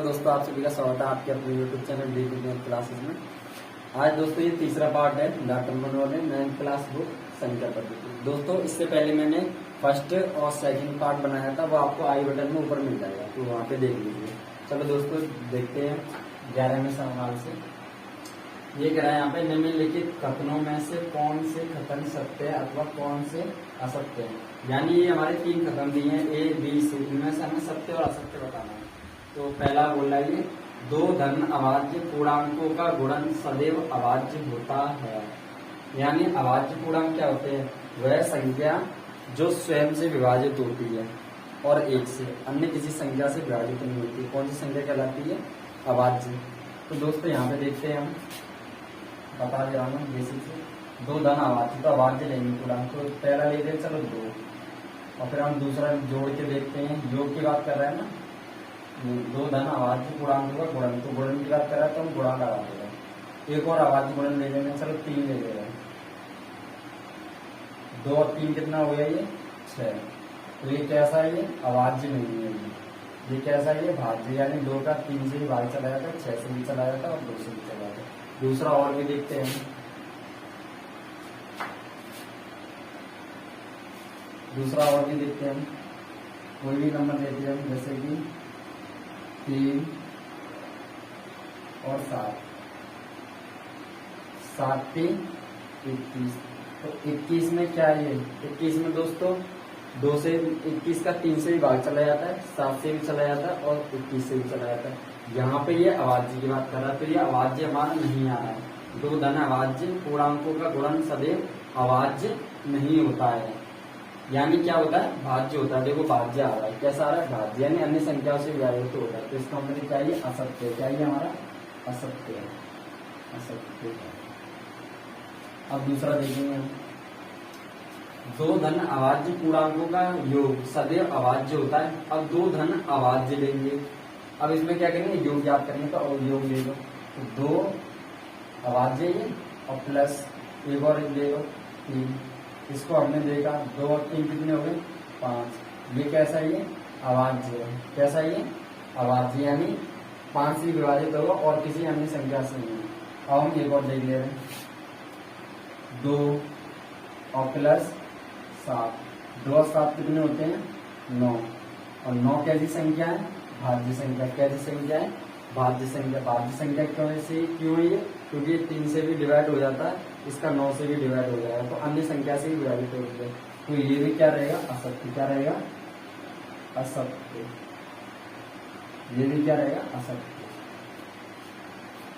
Hello दोस्तों, आप सभी का स्वागत है आपके अपने यूट्यूब चैनल डी क्लासेस में। आज दोस्तों ये तीसरा पार्ट है डॉक्टर मनोहर 9th क्लास बुक संख्या पद्धति। दोस्तों इससे पहले मैंने फर्स्ट और सेकंड पार्ट बनाया था, वो आपको आई बटन में ऊपर मिल जाएगा, तो वहाँ पे देख लीजिए। चलो दोस्तों देखते हैं 11वें सवाल से। ये कह रहा है यहाँ पे निम्नलिखित कथनों में से कौन से कथन सत्य है अथवा कौन से असत्य है। यानी ये हमारे 3 कथन दिए हैं ए बी सी, इनमें से हमें सत्य और असत्य बताना है। तो पहला बोल रहा है 2 धन अभाज्य पूर्णांकों का गुणन सदैव अभाज्य होता है। यानी अभाज्य पूर्णांक क्या होते हैं? वह संख्या जो स्वयं से विभाजित होती है और 1 से, अन्य किसी संख्या से विभाजित नहीं होती। कौन सी संख्या कहलाती है? अभाज्य। तो दोस्तों यहाँ पे देखते हैं, हम बता दे रहा हूँ बेसिक से। 2 धन अभाज्य, तो अभाज्य लेंगे पूर्णांक, तो पहला ले दे चलो 2, और फिर हम दूसरा जोड़ के देखते हैं। योग की बात कर रहे हैं ना, 2 धन अभाज्य पूर्णांक का गुणन, तो गुणन की बात कर रहा है तो हम गुणा लगा देंगे। एक और अभाज्य गुणन ले लेंगे, चलो 3 ले ले रहे हैं। 2 और 3 कितना हो गया? ये 6। तो ये कैसा है? ये अभाज्य नहीं है। ये कैसा है? ये भाज्य। यानी 2 का 3 से ही भाग चला जाता है, 6 से भी चला जाता है और 2 से भी चला जाता है। दूसरा और भी देखते हैं, दूसरा और भी देखते हैं। हम कोई भी नंबर लेते हैं, जैसे कि 3 और 7, 7 3 21। तो 21 में क्या है? 21 में दोस्तों 2 से 21 का 3 से भी भाग चला जाता है, 7 से भी चला जाता है और 21 से भी चला जाता है। यहाँ पे ये अभाज्य की बात कर रहा है, तो ये अभाज्य हमारा नहीं आ रहा है। 2 धन अभाज्य पूर्णांकों का गुणन सदैव अभाज्य नहीं होता है। यानी क्या होता है? भाज्य होता है। देखो भाज्य आ रहा है, कैसा आ रहा है? भाज्य, यानी अन्य संख्याओं से विभाजित होता है। तो इसका मतलब क्या है? असत्य। क्या है हमारा? असत्य है, असत्य है। अब दूसरा देखेंगे हम, 2 धन अभाज्य पूर्णांकों का योग सदैव अभाज्य होता है। अब 2 धन अभाज्य लेंगे, अब इसमें क्या करेंगे? योग याद करेंगे, तो योग ले लो। तो 2 अभाज्य ये और प्लस एक और ले लो 3। इसको हमने देखा 2 और 3 कितने हो गए? 5। ये कैसा है? ये अभाज्य है। कैसा है? ये अभाज्य, यानी 5 से विभाजित होगा और किसी अन्य संख्या से नहीं। अब हम एक और देख ले रहे हैं, 2 और प्लस 7। 2 और 7 कितने होते हैं? 9। और 9 कैसी संख्या है? भाज्य संख्या। कैसी संख्या है? भाज्य संख्या। भाज्य संख्या क्यों है ये? क्योंकि 3 से भी डिवाइड हो जाता है, इसका 9 से भी डिवाइड हो जाएगा, तो अन्य संख्या से भी विभाजित हो जाएगा। तो ये भी क्या रहेगा? असत्य। क्या रहेगा? असत्य। ये भी क्या रहेगा? असत्य।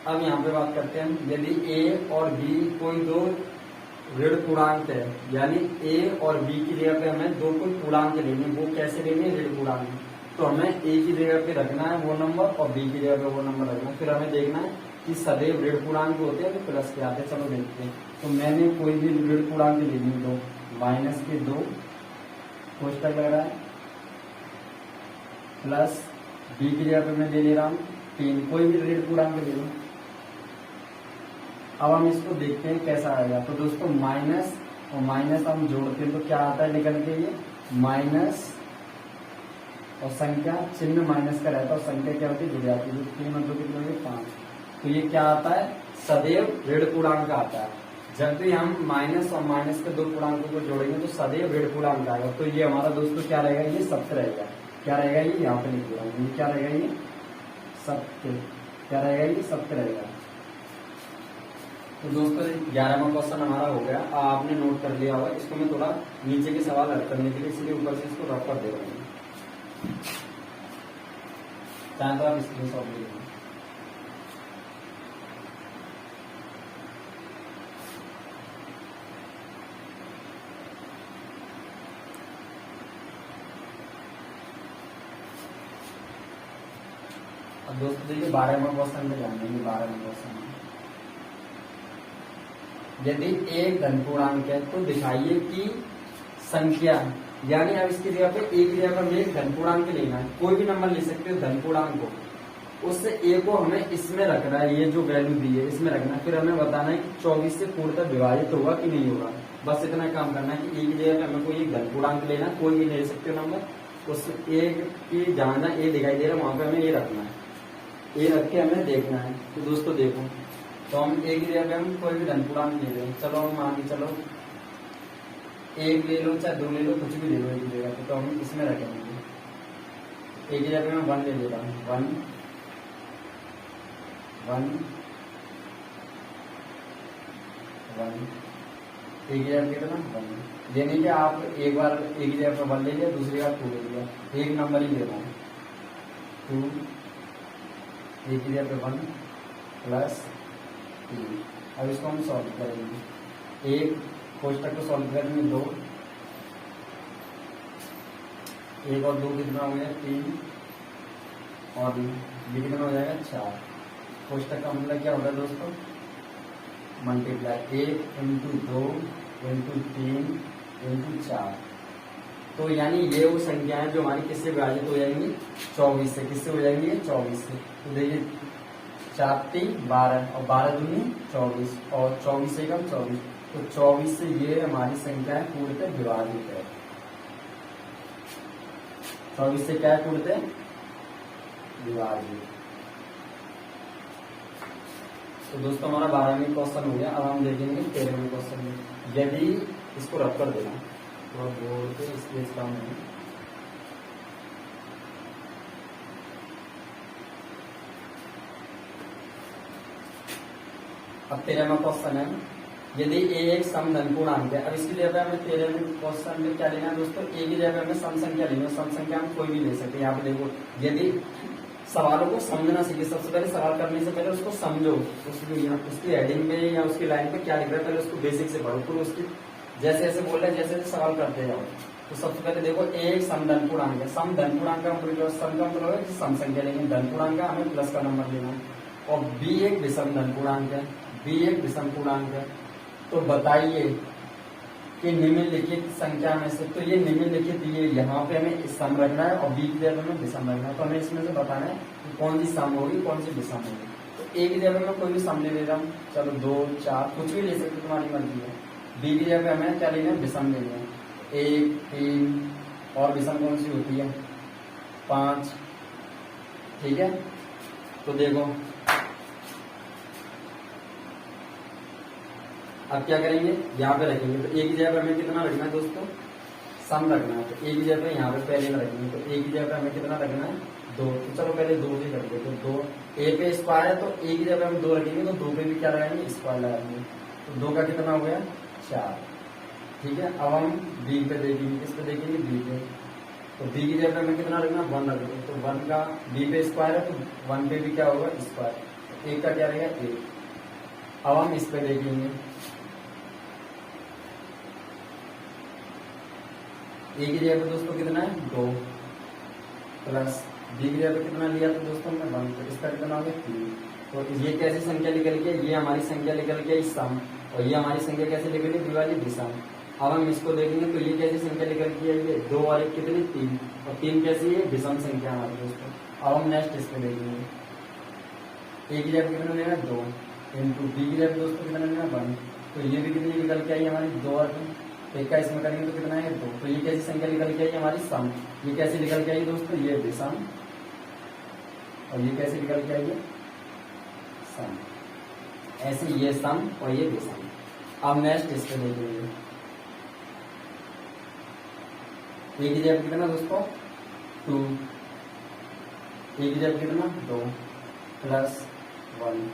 अब यहाँ पे बात करते हैं, यदि ए और बी कोई 2 ऋण पूर्णांक है, यानी ए और बी की जगह पे हमें 2 कोई पूर्णांक लेने, वो कैसे लेने? ऋण पूर्णांक। तो हमें ए की जगह पे रखना है वो नंबर और बी की जगह पे वो नंबर रखना है। फिर हमें देखना है कि सदैव ऋण पूर्णांक होते हैं तो प्लस के आते हैं। चलो देखते हैं। तो मैंने कोई भी ऋण पूर्णांक ले ली, 2 माइनस के 2 कोष्टक लग रहा है, प्लस बी की जगह पे मैं ले ले रहा हूँ 3। कोई भी ऋण पूर्णांक ले लो। अब हम इसको देखते हैं कैसा आएगा। तो दोस्तों माइनस और माइनस हम जोड़ते हैं तो क्या आता है निकल के? ये माइनस और संख्या चिन्ह माइनस का रहता है और संख्या क्या होती है? जुड़ जाती है। 3 और 2 कितने होंगे? 5। तो ये क्या आता है? सदैव ऋण पूर्णांक आता है। जब भी हम माइनस और माइनस के 2 पूर्णांकों को जोड़ेंगे तो सदैव ऋण पूर्णांक आएगा। तो ये हमारा दोस्तों क्या रहेगा? ये सत्य रहेगा। क्या रहेगा? ये यहाँ पे लिख रहा हूँ, ये क्या रहेगा? ये सत्य। क्या रहेगा? ये सत्य रहेगा। तो दोस्तों 11वां क्वेश्चन हमारा हो गया। आपने नोट कर लिया होगा। इसको मैं थोड़ा नीचे के सवाल हल करने के लिए इसलिए ऊपर से इसको रफ कर दे रहा हूँ, चाहे तो आप स्क्रीन शॉट ले लीजिए। अब दोस्तों देखिए 12वां क्वेश्चन में ध्यान देंगे। 12वां क्वेश्चन, यदि एक धन पूर्णांक है तो दिखाइए कि संख्या, यानी अब इसकी जगह पे एक की जगह पर एक धन पूर्णांक लेना है। कोई भी नंबर ले सकते हो धन पूर्णांक को, उससे ए को हमें इसमें रखना है, ये जो वैल्यू दी है इसमें रखना है। फिर हमें बताना है कि 24 से पूर्णतः विभाजित होगा कि नहीं होगा। बस इतना काम करना है कि ए की जगह पे हमें कोई एक धन पूर्णांक लेना, कोई भी ले सकते हो नंबर, उस एक की जहां ए दिखाई दे रहा है वहां पे हमें ये रखना है। ए रख के हमें देखना है। तो दोस्तों देखो, तो हम एक ही जगह पे हम कोई भी धन पूर्णांक ले लें। चलो हम मान के चलो एक ले लो चाहे दो ले लो, कुछ भी ले लो एक ही जगह पे, तो हम इसमें रखेंगे। एक ही जगह पे मैं 1 ले लेता हूँ, 1 1 1, एक ही जगह पे कितना 1। ये नहीं कि आप एक बार एक ही जगह पे 1 ले लिया, दूसरी बार 2 ले लिया, एक नंबर ही ले रहा हूँ 2, एक ही जगह पे 1 प्लस 3। अब इसको हम सॉल्व करेंगे। एक कोष्टक को सॉल्व करेंगे 2, 1 और 2 कितना हो गया 3, और ये कितना हो जाएगा 4। कोष्टक का मतलब क्या होता है दोस्तों, मल्टीप्लाई 1 इंटू 2 इंटू 3 इंटू 4। तो यानी ये वो संख्याएं जो हमारी किससे विभाजित हो जाएंगी, 24 से। किससे हो जाएंगी, 24 से। तो देखिए 4 3 12 और 12 दूनी 24 और 24 से कम 24, तो 24 से ये हमारी संख्याएं पूर्णतः विभाजित है। 24 से क्या है पूर्णतः विभाजित। तो दोस्तों हमारा 12वां क्वेश्चन हो गया। अब हम देखेंगे 13वें क्वेश्चन में। यदि इसको रख कर देना तो बोर्ड पे इसलिए इसका नहीं, अब 13वां क्वेश्चन है, यदि ए एक समधन पूर्णांक है। अब इसकी जगह हमें 13वें क्वेश्चन में क्या लेना है दोस्तों, ए की जगह हमें सम संख्या लेनी है। सम संख्या हम कोई भी ले सकते हैं। यहाँ पे देखो, यदि सवालों को समझना सीखिए। सबसे पहले सवाल करने से पहले उसको समझो, उसकी हेडिंग में या उसकी लाइन पे क्या लिख रहा है, पहले उसको बेसिक से पढ़ो। फिर उसकी जैसे जैसे बोल रहे हैं जैसे जैसे सवाल करते जाओ। तो सबसे पहले देखो एक समधन पूर्णांक है। समधन पूर्णांक का मतलब सम का मतलब है सम संख्या लेंगे, धन पूर्णांक का हमें प्लस का नंबर लेना है। और बी एक विषम धन पूर्णांक है, बी एक विषम पूर्णांक है। तो बताइए कि निम्नलिखित संख्या में से, तो ये निम्नलिखित ये यहाँ पे हमें सम रखना है और बी की जगह हमें विषम रखना है। तो हमें इसमें से बताना है कि कौन सी सम होगी कौन सी विषम होगी। तो ए की जगह मैं कोई भी सम ले ले रहा हूँ, चलो 2 4 कुछ भी ले सकते, तुम्हारी मर्जी है। बी की जगह हमें क्या लेना है, विषम लेना है। 1 3 और विषम कौन सी होती है 5, ठीक है। तो देखो अब क्या करेंगे, यहाँ पे रखेंगे। तो एक ही जगह पे हमें कितना रखना है दोस्तों, सम रखना है। तो एक ही जगह पे यहाँ पे पहले में रखेंगे। तो एक ही जगह पे हमें कितना रखना है 2। तो चलो पहले 2 से कर दो। तो 2 ए पे स्क्वायर है, तो एक ही जगह पे हम 2 रखेंगे। तो 2 पे भी क्या लगाएंगे, स्क्वायर लगाएंगे। तो 2 का कितना हो गया 4, ठीक है। अब हम बी पे देखेंगे, किस पे देखेंगे, बी पे। तो बी की जगह पे हमें कितना रखना, 1 रख दो। तो 1 का बी पे स्क्वायर है, तो 1 पे भी क्या होगा स्क्वायर। तो 1 का क्या रहेगा 1। अब हम इस पे देखेंगे, ए की जगह पे दोस्तों कितना है 2 प्लस बी की जगह पे कितना लिया तो दोस्तों हमने 1, तो इसका कितना हो गया 3। तो ये कैसी संख्या निकल के, ये हमारी संख्या निकल के सम, और ये हमारी संख्या कैसे निकली बी वाली विषम। अब हम इसको देखेंगे तो ये कैसी संख्या निकल के है, ये 2 और 1 कितनी 3, और 3 कैसी है विषम संख्या हमारी दोस्तों। अब हम नेक्स्ट इसको देखेंगे, ए की जगह कितना लेना 2 इंटू बी की जगह दोस्तों कितना लेना 1। तो ये भी कितनी निकल के आई हमारी 2 और 1 का इसमें करेंगे तो कितना है 2। तो ये कैसी संख्या निकल के आई हमारी सम। ये कैसे निकल के आई दोस्तों, ये विषम, और ये कैसे निकल के आई है सम। ऐसे ये सम और ये विषम। अब नेक्स्ट इसको देखेंगे, ए की जगह कितना दोस्तों 2, ए की जगह कितना 2 प्लस 1।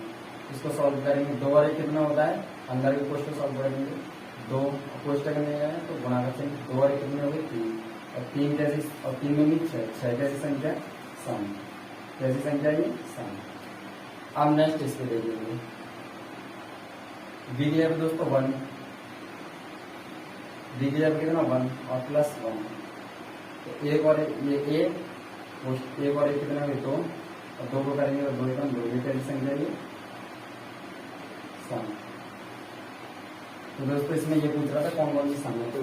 इसको सॉल्व करेंगे, 2 और 1 कितना होता है, अंदर के क्वेश्चन सॉल्व करेंगे 2 कोष्टक में है तो गुणा करते हैं। 2 और 1 कितने हो गए 3, और 3 कैसी, और 3 में 6 कैसी संख्या सम, कैसी संख्या ये सम। अब नेक्स्ट इसको देखेंगे, बी की जगह दोस्तों 1, बी की जगह कितना 1 और प्लस 1। तो 1 और 1 ये 1 और 1 कितना है 2, और 2 को करेंगे तो 2 एकम 2, ये कैसी संख्या ये सम। तो दोस्तों इसमें ये पूछ रहा था कौन कौन सी सम है। तो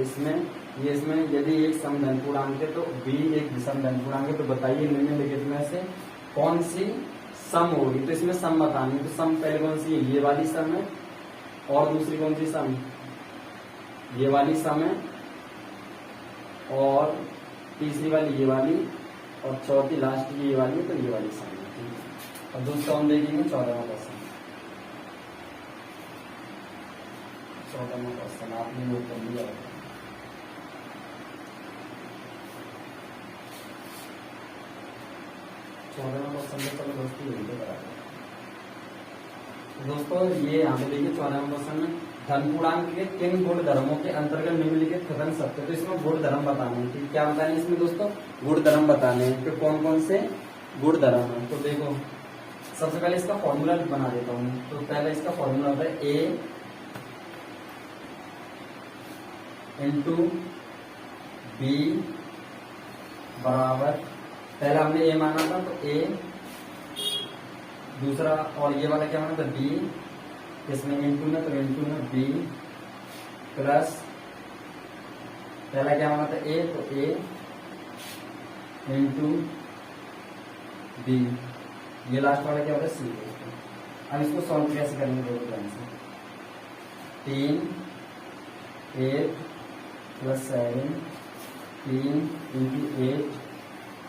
इसमें यदि एक सम धन पूर्णांक है तो बी एक विषम धन पूर्णांक है। तो बताइए निम्नलिखित में से कौन सी सम होगी। तो इसमें सम बतानी है। तो सम पहले कौन सी है, ये वाली सम है, और दूसरी कौन सी सम, ये वाली सम है, और तीसरी वाली ये वाली, और चौथी लास्ट की ये वाली है। तो ये वाली सम है। और दूसरा हम देखेंगे 14वां क्वेश्चन। 14वां क्वेश्चन आपने नोट कर लिया होगा। दोस्तों ये यहाँ पे देखिए 14वां क्वेश्चन में धन पूर्णांक के किन गुण धर्मों के अंतर्गत निम्नलिखित कथन सत्य। तो इसमें गुण धर्म बताने हैं कि क्या बताने इसमें दोस्तों, गुण धर्म बताने हैं कि कौन कौन से गुण धर्म है। तो देखो सबसे पहले इसका फॉर्मूला बना देता हूँ। तो पहले इसका फॉर्मूला होता है ए इंटू बी बराबर, पहला हमने ए माना था तो ए, दूसरा और ये वाला क्या माना था बी, इसमें इंटू ना तो इंटू ना बी प्लस, पहला क्या माना था ए तो ए इंटू बी, ये लास्ट वाला क्या होता है सी। अब इसको सॉल्व कैसे करेंगे देखो ध्यान से। 3 8 प्लस 7 3 इंटू 8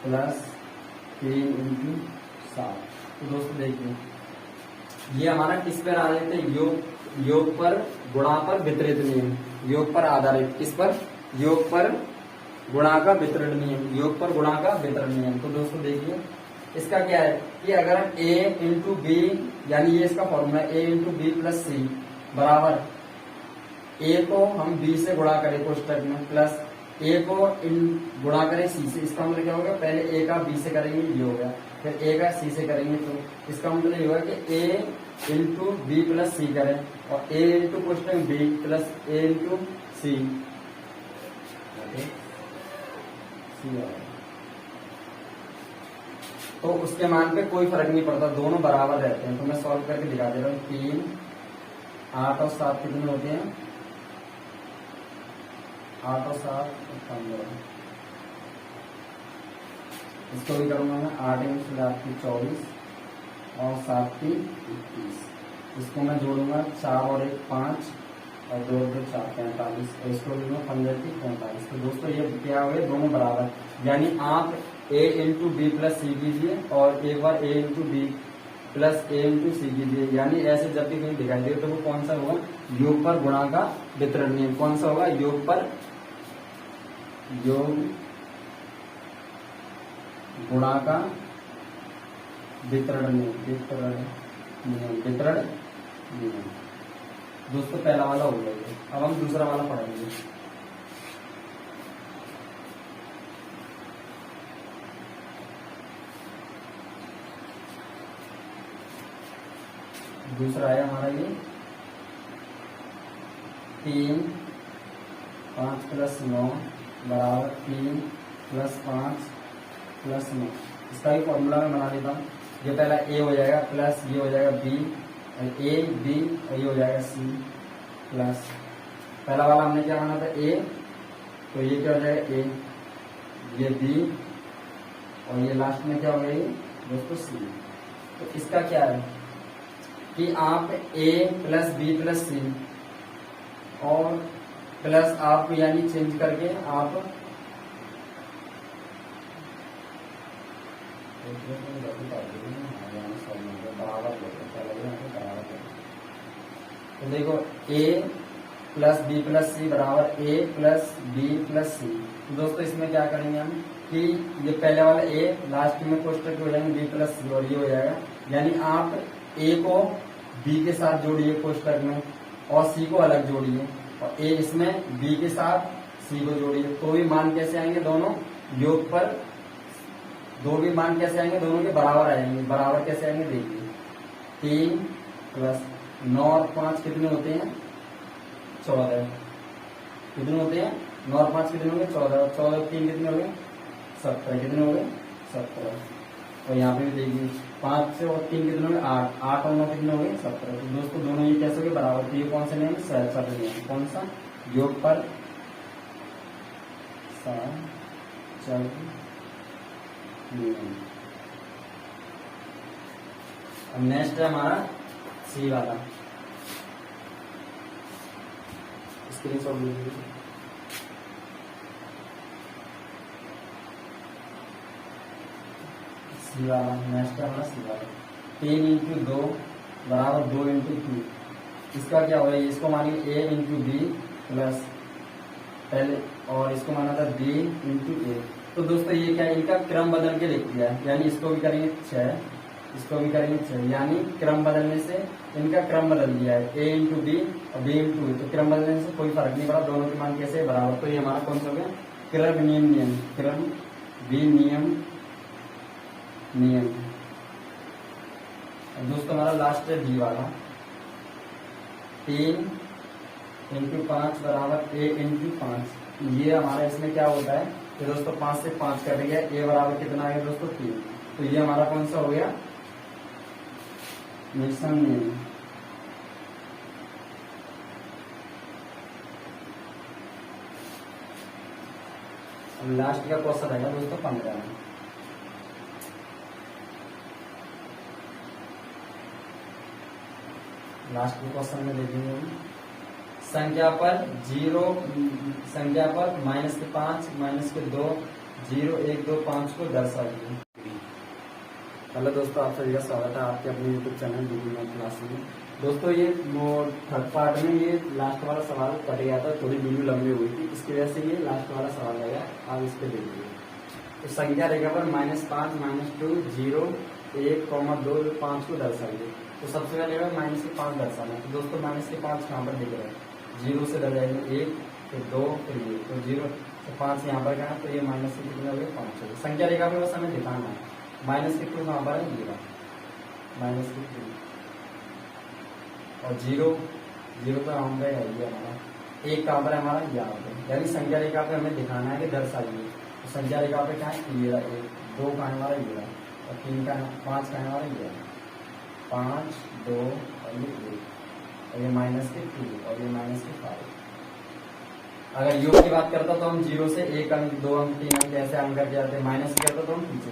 प्लस 3 इंटू 7। तो दोस्तों देखिए ये हमारा किस पर आधारित है, योग पर गुणा पर वितरित नियम, योग पर आधारित, किस पर, योग पर गुणा का वितरण नियम, योग पर गुणा का वितरण नियम। तो दोस्तों देखिए इसका क्या है कि अगर हम a इंटू बी, यानी ये इसका फॉर्मूला है a इंटू बी प्लस सी बराबर a को हम b से गुणा करें कोष्टक में प्लस a को गुणा करें c से, इसका मतलब क्या होगा, पहले a का b से करेंगे ये हो गया, फिर a का c से करेंगे तो इसका मतलब ये होगा कि a into B plus C करें और a इंटू कोष्टक b प्लस a इंटू सी तो उसके मान पे कोई फर्क नहीं पड़ता, दोनों बराबर रहते हैं। तो मैं सॉल्व करके दिखा दे रहा हूँ। 3 8 और 7 कितने होते हैं, 8 और 7 15। इसको भी करूंगा मैं 8 इंटू 7 की 24 और 7 की 21। इसको मैं जोड़ूंगा 4 और 1 5 और 2 2 4 45 और इसको भी मैं 15 की 45। तो दोस्तों ये क्या हो गए, दोनों बराबर, यानी आप a into B plus C कीजिए और एक बार a into B plus a into C कीजिए, यानी ऐसे जब भी कहीं दिखाई दे तो वो कौन सा होगा, योग पर गुणा का वितरण नियम। कौन सा होगा, योग पर योग गुणा का वितरण नियम, वितरण नियम। दोस्तों पहला वाला हो गया, अब हम दूसरा वाला पढ़ेंगे। दूसरा है हमारा ये 3 5 प्लस 9 बराबर 3 प्लस 5 प्लस 9। इसका भी फॉर्मूला मैं बना देता हूँ। ये पहला a हो जाएगा प्लस ये हो जाएगा b, a b और ये हो जाएगा c प्लस, पहला वाला हमने क्या माना था a, तो ये क्या हो जाएगा a, ये b और ये लास्ट में क्या हो गया दोस्तों c। तो इसका क्या है कि आप a प्लस बी प्लस सी और प्लस आप यानी चेंज करके आप तो देखो a प्लस बी प्लस सी बराबर a प्लस बी प्लस सी। तो दोस्तों इसमें क्या करेंगे हम कि ये पहले वाला a लास्ट में कोष्टक हो जाएंगे b प्लस सी और ये हो जाएगा, यानी आप a को b के साथ जोड़िए कोष्टक में और c को अलग जोड़िए और a इसमें b के साथ c को जोड़िए, तो भी मान कैसे आएंगे, दोनों योग पर दो भी मान कैसे आएंगे, दोनों के बराबर आएंगे। बराबर कैसे आएंगे देखिए, 3 प्लस 9 और 5 कितने होते हैं 14, कितने होते हैं 9 और 5 कितने होंगे 14 और 14 और 3 कितने हो गए 17, कितने हो गए 17। और यहाँ पे भी देखिए 5 से और 3 कितने हो गए 8, 8 और 9 कितने हो गए 17। तो दोस्तों दोनों ये कैसे हो गए बराबर। तो ये कौन सा नियम है, सहचर नियम। कौन सा, योग पर सहचर नियम। अब नेक्स्ट है हमारा सी वाला, स्क्रीनशॉट लीजिए। सी वाला नेक्स्ट है हमारा सी वाला। 3 इंटू 2 बराबर 2 इंटू 2। इसका क्या हो रहा है, इसको मानिए a इंटू बी प्लस पहले, और इसको माना था b इंटू ए। तो दोस्तों ये क्या है, इनका क्रम बदल के लिख दिया है, यानी इसको भी करेंगे 6, इसको भी करेंगे 6, यानी क्रम बदलने से इनका क्रम बदल दिया है, a इंटू बी और b इंटू ए। तो क्रम बदलने से कोई फर्क नहीं पड़ा, दोनों के मान कैसे बराबर। तो ये हमारा कौन सा हो गया, क्रम नियम, क्रम विनियम नियम। दोस्तों हमारा लास्ट है बी वाला, 3 इंटू 5 बराबर a इंटू 5। ये हमारा इसमें क्या होता है, तो दोस्तों 5 से 5 कट गया, a बराबर कितना आ गया दोस्तों 3। तो ये हमारा कौन सा हो गया, निरसन नियम। लास्ट का क्वेश्चन रहेगा दोस्तों 15 में। लास्ट के क्वेश्चन में देखेंगे हम, संख्या पर माइनस के 5 माइनस के 2 0 1 2 5 को दर्शाइए। हेलो दोस्तों, आप सभी का स्वागत है आपके अपने YouTube channel DD math class में। दोस्तों ये थर्ड पार्ट में ये लास्ट वाला सवाल कट गया था, थोड़ी वीडियो लंबी हुई थी, इसकी वजह से ये लास्ट वाला सवाल रहेगा। आप इस पे देखिए, तो संख्या रेखा पर -5 -2 0 1 2 5 को दर्शाइए। तो सबसे पहले माइनस के 5 दर्शाना है। तो दोस्तों माइनस के 5 कहाँ पर दिख रहे हैं, 0 से डर जाएंगे 1 फिर 2 फिर ये, तो 0 तो 5 यहाँ पर कहाँ, तो ये माइनस के कितने हो गए 5 हो गए। संख्या रेखा पे बस हमें दिखाना है, माइनस के 2 कहाँ पर है, 0 माइनस के 2 और 0 तो यहाँ पे है ये हमारा, 1 कहाँ पर है हमारा यहाँ पे, यानी संख्या रेखा पे हमें दिखाना है कि दर्शाइए। तो संख्या रेखा पे क्या है, ये 1 2 का हमारा ये और 3 का 5 का हमारा ये 5 2 और ये 1 और ये माइनस के 2 और ये माइनस के 5। अगर योग की बात करता तो हम 0 से 1 अंक 2 अंक 3 अंक ऐसे अंक कर जाते हैं, माइनस करता तो हम पीछे